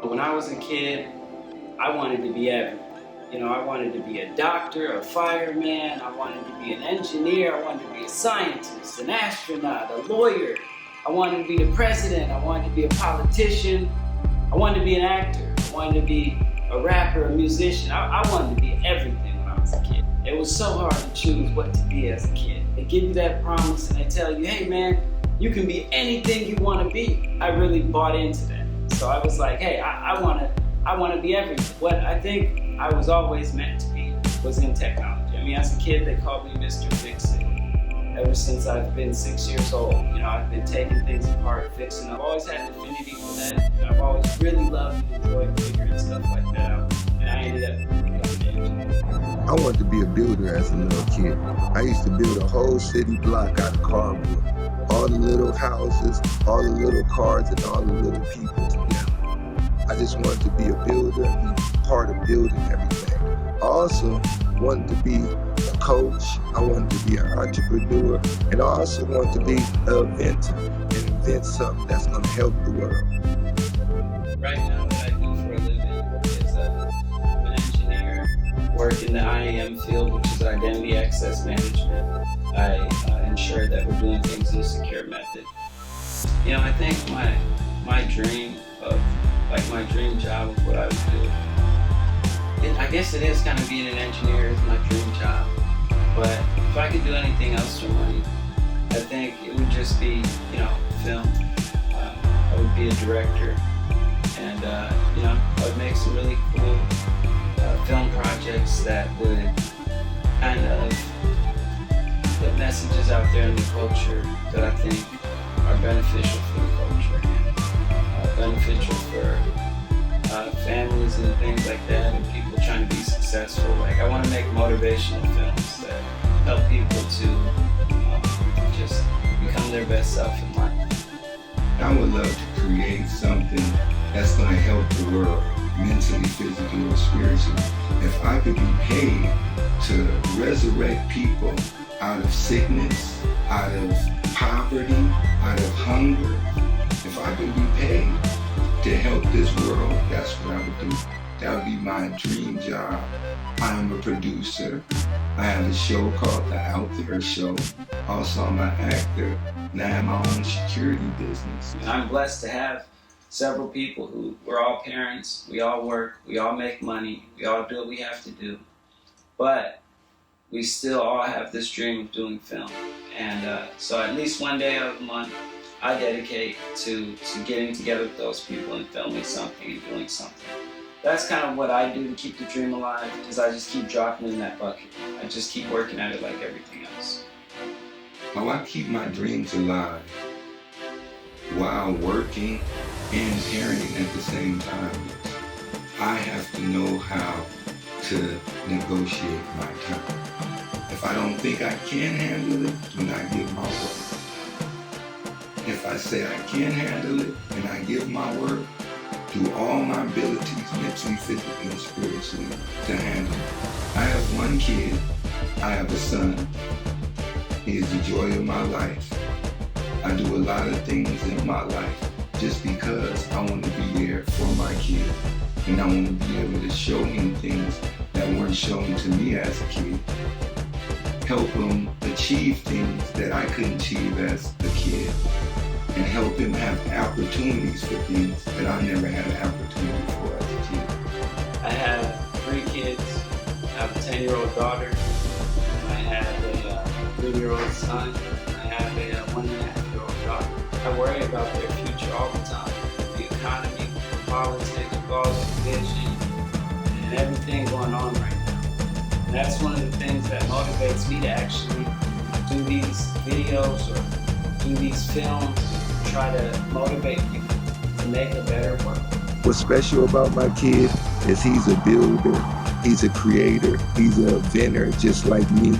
When I was a kid, I wanted to be everything. I wanted to be a doctor, a fireman, I wanted to be an engineer, I wanted to be a scientist, an astronaut, a lawyer. I wanted to be the president, I wanted to be a politician, I wanted to be an actor, I wanted to be a rapper, a musician. I wanted to be everything when I was a kid. It was so hard to choose what to be as a kid. They give you that promise and they tell you, hey man, you can be anything you want to be. I really bought into that. So I was like, hey, I want to be everything. What I think I was always meant to be was in technology. I mean, as a kid, they called me Mr. Fix-It. Ever since I've been 6 years old, I've been taking things apart, fixing them. I've always had an affinity for that. And I've always really loved and enjoyed figuring stuff like that out. And I ended up becoming an engineer. I wanted to be a builder as a little kid. I used to build a whole city block out of cardboard. All the little houses, all the little cars, and all the little people together. I just wanted to be a builder and be part of building everything. I also wanted to be a coach. I wanted to be an entrepreneur. And I also wanted to be an inventor and invent something that's going to help the world. Right now, what I do for a living is I'm an engineer, work in the IAM field, which is Identity Access Management. I ensure that we're doing things in a secure method. I think my dream job of what I would do, I guess it is kind of being an engineer is my dream job. But if I could do anything else for money, I think it would just be, film. I would be a director, and I would make some really cool film projects that would kind of put messages out there in the culture that I think are beneficial for the culture, beneficial for families and things like that, and people trying to be successful. Like, I want to make motivational films that help people to just become their best self in life. I would love to create something that's going to help the world, mentally, physically, or spiritually. If I could be paid to resurrect people out of sickness, out of poverty, out of hunger, if I could be paid to help this world, that's what I would do. That would be my dream job. I am a producer. I have a show called The Out There Show. Also, I'm an actor, and I have my own security business. I'm blessed to have several people who, we're all parents, we all work, we all make money, we all do what we have to do. But we still all have this dream of doing film. And so at least one day out of the month, I dedicate to getting together with those people and filming something and doing something. That's kind of what I do to keep the dream alive, is I just keep dropping in that bucket. I just keep working at it like everything else. How I keep my dreams alive while working and parenting at the same time, I have to know how to negotiate my time. If I don't think I can handle it, do not give my word. If I say I can handle it and I give my word, do all my abilities, mentally, physically, and spiritually, to handle it. I have one kid. I have a son. He is the joy of my life. I do a lot of things in my life just because I want to be there for my kid. And I want to be able to show him things that weren't shown to me as a kid. Help him achieve things that I couldn't achieve as a kid. And help him have opportunities for things that I never had an opportunity for as a kid. I have 3 kids. I have a 10-year-old daughter. I have a 3-year-old son. I have a 1.5-year-old daughter. I worry about their future all the time. The economy, politics, laws, vision, and everything going on right now. And that's one of the things that motivates me to actually do these videos or do these films. Try to motivate people to make a better world. What's special about my kid is he's a builder, he's a creator, he's an inventor just like me.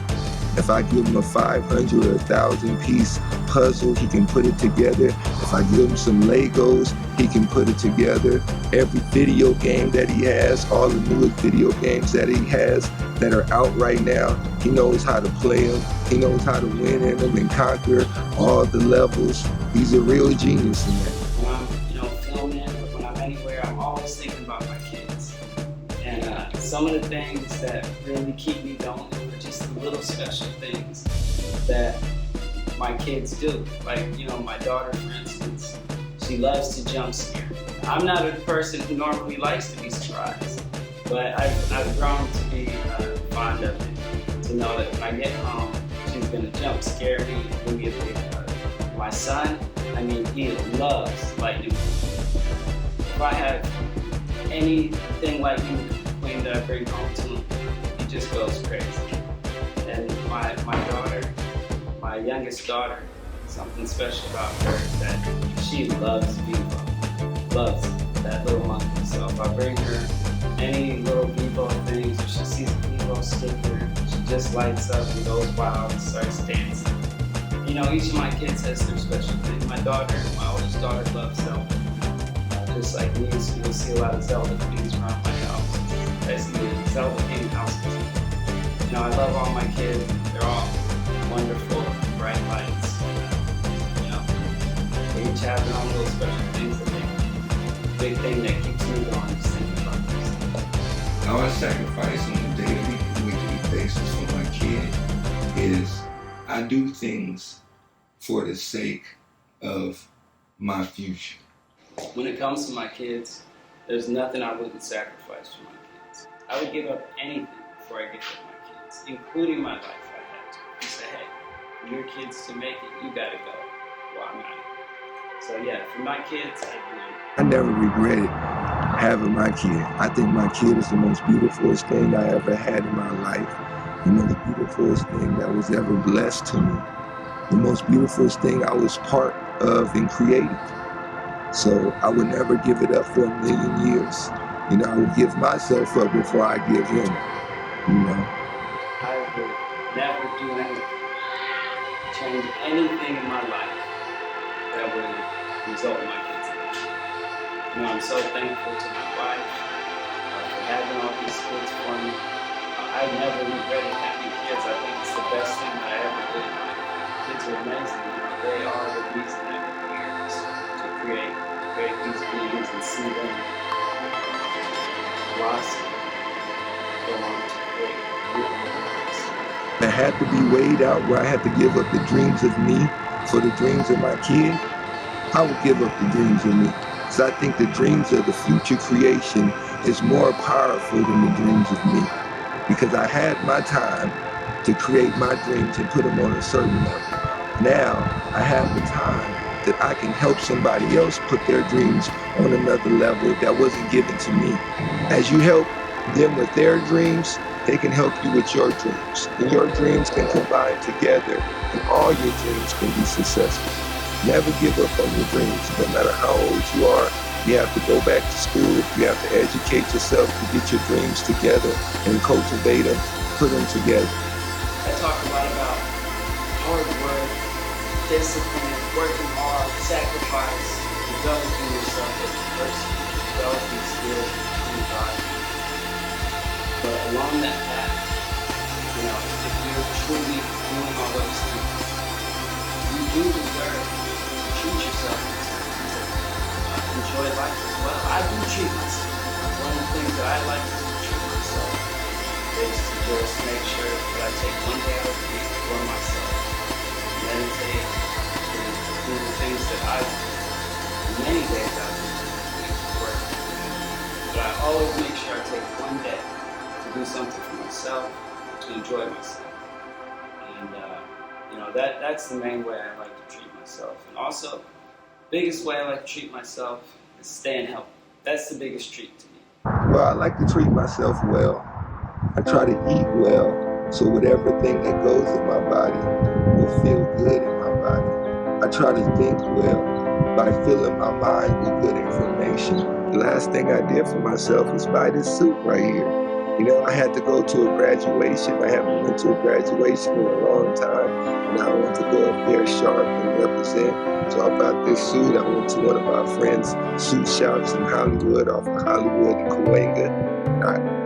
If I give him a 500 or 1,000 piece puzzle, he can put it together. If I give him some Legos, he can put it together. Every video game that he has, all the newest video games that he has that are out right now, he knows how to play them. He knows how to win in them and conquer all the levels. He's a real genius in that. When I'm, filming, when I'm anywhere, I'm always thinking some of the things that really keep me going are just the little special things that my kids do. Like, my daughter, for instance, she loves to jump scare. I'm not a person who normally likes to be surprised, but I've grown to be fond of it, to know that when I get home, she's gonna jump scare me and give me a big hug. My son, he loves lightning. If I have anything lightning McQueen that I bring home to him, he just goes crazy. And my daughter, my youngest daughter, something special about her that she loves Vivo, loves that little monkey. So if I bring her any little Vivo things, or she sees a Vivo sticker, she just lights up and goes wild and starts dancing. Each of my kids has their special thing. My oldest daughter loves Zelda. Just like me, so you'll see a lot of Zelda things around my house. I see the Zelda game houses. I love all my kids. They're all wonderful, bright lights. They each have their own little special things that make a big thing that keeps me going, just thinking about this. How I sacrifice on a daily, weekly basis for my kid is I do things for the sake of my future. When it comes to my kids, there's nothing I wouldn't sacrifice for my kids. I would give up anything before I give up my kids, including my life if I had to. You say, hey, for your kids to make it, you gotta go. Why not? So yeah, for my kids, I never regretted having my kid. I think my kid is the most beautifulest thing I ever had in my life. The most beautifulest thing that was ever blessed to me. The most beautifulest thing I was part of and created. So I would never give it up for a million years. I would give myself up before I give him. I would never do anything, change anything in my life that would result in my kids' life. I'm so thankful to my wife for having all these kids for me. I never regretted having kids. I think it's the best thing that I ever did. My kids are amazing. They are the reason that we're here, to create these beings and see them blossom, go on to create new beings. It had to be weighed out where I had to give up the dreams of me for the dreams of my kid. I would give up the dreams of me. Because I think the dreams of the future creation is more powerful than the dreams of me. Because I had my time to create my dreams and put them on a certain level. Now I have the time that I can help somebody else put their dreams on another level that wasn't given to me. As you help them with their dreams, they can help you with your dreams. And your dreams can combine together, and all your dreams can be successful. Never give up on your dreams. No matter how old you are, you have to go back to school. You have to educate yourself to get your dreams together and cultivate them, put them together. I talk a lot about hard work, discipline, working hard, sacrifice, developing yourself as a person, developing skills, becoming God. But along that path, if you're truly doing all those things, you do deserve to treat yourself and enjoy life as well. I do treat myself. One of the things that I like to do to treat myself is to just make sure that I take one day out of the week for myself, meditate, and do the things that I do. Many days out of the week to work. But I always make sure I take one day to do something for myself, to enjoy myself. And that's the main way I like to treat myself. And also, biggest way I like to treat myself is staying healthy. That's the biggest treat to me. Well, I like to treat myself well. I try to eat well, so with everything that goes in my body will feel good in my body. I try to think well by filling my mind with good information. The last thing I did for myself was buy this suit right here. I had to go to a graduation. I haven't been to a graduation in a long time, and I want to go up there sharp and represent. So I bought this suit. I went to one of my friends' suit shops in Hollywood, off of Hollywood and Cahuenga.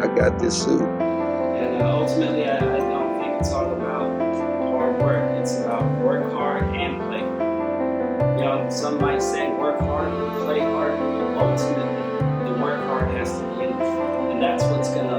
I got this suit. And ultimately, I don't think it's all about hard work. It's about work hard and play hard. Some might say work hard and play hard. Ultimately, the work hard has to be in it. And that's what's going to